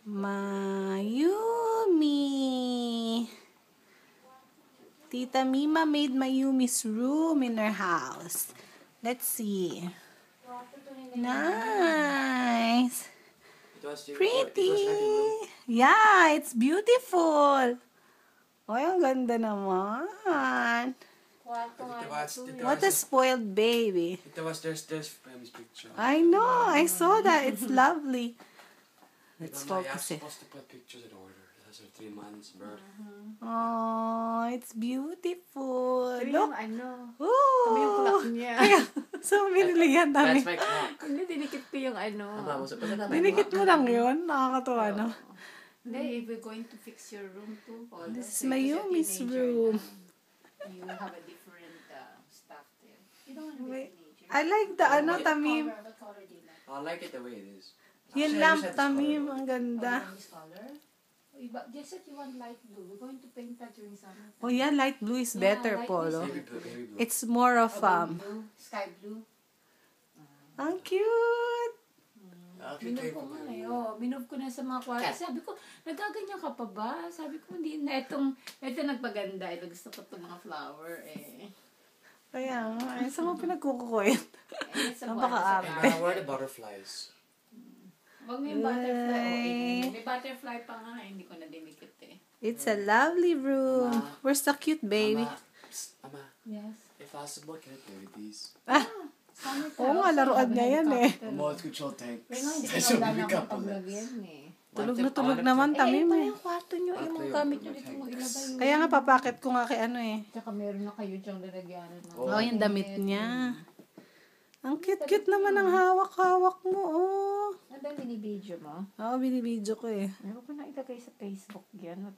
Mayumi. Tita Mima made Mayumi's room in her house. Let's see. Nice. Pretty. Yeah, it's beautiful. Ay, ang ganda naman. What a spoiled baby. There's Family's picture. I know. I saw that. It's lovely. Let's focus it. I'm supposed to put pictures in order. That's her 3 months birth. Oh, it's beautiful. Look. I know. Ooh. Kami yung clock niya. So, binili yan dami. That's my clock. Hindi, dinikit ko yung ano. Dinikit mo lang yun. Nakakatuwa, no? Hindi, if we're going to fix your room too. This is Mayumi's room. You have a different stuff there. You don't want to be a teenager. I like the Tamim. What color do you like? I like it the way it is. Yung lamp, Tamim. Ang ganda. This color? Just that you want light blue. We're going to paint that during summer. Oh, yeah. Light blue is better, light Polo. Baby blue. It's more of, Blue, sky blue. ang cute. Minove ko nga eh. Minove ko na sa mga kwarto. Sabi ko, nagaganyan ka pa ba? Sabi ko, hindi na. Ito nagpaganda. Ito gusto ko itong mga flower eh. Kaya nga. Saan mo pinagkukukuhin? Napaka-arte. Where are the butterflies? Wag mo yung butterfly. May butterfly pa nga. Hindi ko na dinikit eh. It's a lovely room. Where's the cute baby? Mama, Yes. if possible, can I play with these? Oo nga, laruan niya yan eh. Remote control tanks. Pero nga, hindi ko That's what na we wala got akong paglagyan eh. Tulog na tulog naman, Tamim eh. Yung kwarto nyo, yung mga gamit nyo dito mo ilagay. Kaya nga, papakit ko nga kay ano eh. Tsaka meron na kayo dyang lalagyanan. Oh, yung damit niya. Ang cute-cute naman ang hawak-hawak mo, oh. Ano ba binibidyo mo? Oo, binibidyo ko eh. Meron ko na ilagay sa Facebook yan.